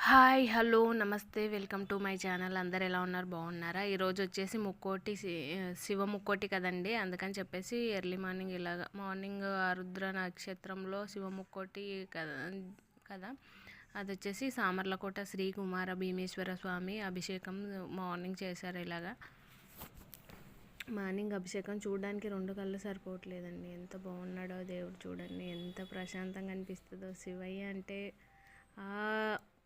Hi hello నమస్తే welcome to my channel. అందరు ఎలా ఉన్నారు, బాగున్నారా? ఈరోజు వచ్చేసి ముక్కోటి శివ ముక్కోటి కదండి, అందుకని చెప్పేసి ఎర్లీ మార్నింగ్ ఇలాగ మార్నింగ్ ఆరుద్ర నక్షత్రంలో శివ ముక్కోటి కదా అది వచ్చేసి సామర్లకోట శ్రీ కుమార భీమేశ్వర స్వామి అభిషేకం మార్నింగ్ చేశారు. ఇలాగా మార్నింగ్ అభిషేకం చూడడానికి రెండు కళ్ళు సరిపోవట్లేదండి. ఎంత బాగున్నాడో దేవుడు, చూడండి ఎంత ప్రశాంతంగా అనిపిస్తుందో. శివయ్య అంటే ఆ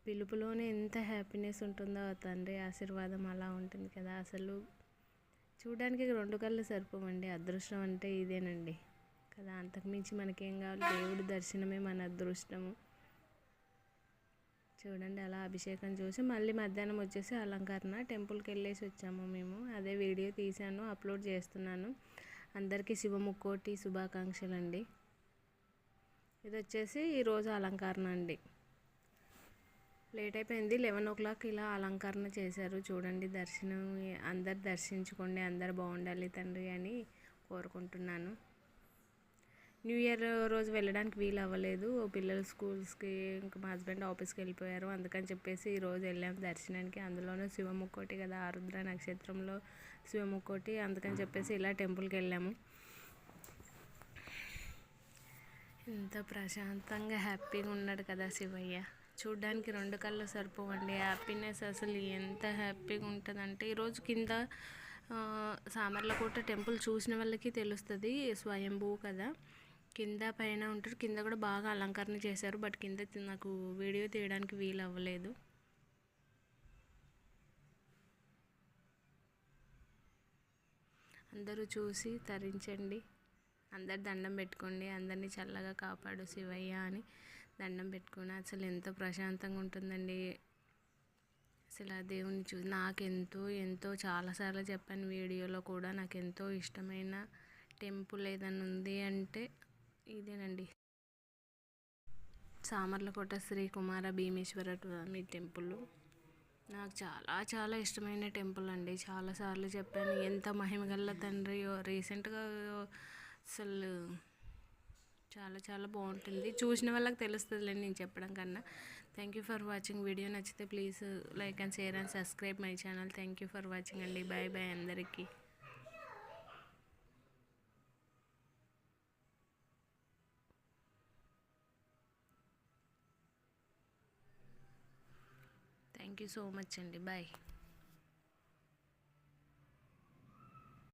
పిలుపులోనే ఎంత హ్యాపీనెస్ ఉంటుందో, ఆ తండ్రి ఆశీర్వాదం అలా ఉంటుంది కదా. అసలు చూడడానికి రెండు కళ్ళు సరిపోవండి. అదృష్టం అంటే ఇదేనండి కదా, అంతకుమించి మనకేం కావాలి. దేవుడి దర్శనమే మన అదృష్టము. చూడండి అలా అభిషేకం చూసి మళ్ళీ మధ్యాహ్నం వచ్చేసి అలంకరణ టెంపుల్కి వెళ్ళేసి వచ్చాము మేము. అదే వీడియో తీశాను, అప్లోడ్ చేస్తున్నాను. అందరికీ శివ ముక్కోటి శుభాకాంక్షలు అండి. ఇది వచ్చేసి ఈరోజు అలంకరణ అండి. లేట్ అయిపోయింది, 11 o'clock ఇలా అలంకరణ చేశారు. చూడండి దర్శనం, అందరు దర్శించుకోండి, అందరు బాగుండాలి తండ్రి అని కోరుకుంటున్నాను. న్యూ ఇయర్ రోజు వెళ్ళడానికి వీలు అవ్వలేదు, పిల్లలు స్కూల్స్కి, ఇంకా మా హస్బెండ్ ఆఫీస్కి వెళ్ళిపోయారు. అందుకని చెప్పేసి ఈరోజు వెళ్ళాము దర్శనానికి. అందులోనూ శివ ముక్కోటి కదా, ఆరుద్ర నక్షత్రంలో శివ ముక్కోటి, అందుకని చెప్పేసి ఇలా టెంపుల్కి వెళ్ళాము. ఎంత ప్రశాంతంగా హ్యాపీగా ఉన్నాడు కదా శివయ్య. చూడ్డానికి రెండు కళ్ళు సరిపోవండి. హ్యాపీనెస్ అసలు ఎంత హ్యాపీగా ఉంటుందంటే, ఈరోజు కింద సామర్లకోట టెంపుల్ చూసిన వాళ్ళకి తెలుస్తుంది. స్వయంభూ కదా, కింద పైన ఉంటారు. కింద కూడా బాగా అలంకరణ చేశారు, బట్ కింద నాకు వీడియో తీయడానికి వీలు అవ్వలేదు. అందరూ చూసి తరించండి, అందరు దండం పెట్టుకోండి, అందరినీ చల్లగా కాపాడు శివయ్య అని దండం పెట్టుకుని. అసలు ఎంత ప్రశాంతంగా ఉంటుందండి. అసలు ఆ దేవుని నాకెంతో ఎంతో చాలాసార్లు చెప్పాను వీడియోలో కూడా, నాకు ఎంతో ఇష్టమైన టెంపుల్ ఏదైనా ఉంది అంటే ఇదేనండి, సామర్లకోట శ్రీ కుమార భీమేశ్వర స్వామి టెంపుల్. నాకు చాలా చాలా ఇష్టమైన టెంపుల్ అండి. చాలాసార్లు చెప్పాను ఎంత మహిమగల తండ్రియో. రీసెంట్గా అసలు చాలా చాలా బాగుంటుంది, చూసిన వాళ్ళకి తెలుస్తుందిలేండి నేను చెప్పడం కన్నా. Thank you for watching. Video నచ్చితే please like and share and subscribe my channel. Thank you for watching అండి. బాయ్ బాయ్ అందరికీ. థ్యాంక్ యూ సో మచ్ అండి. బాయ్.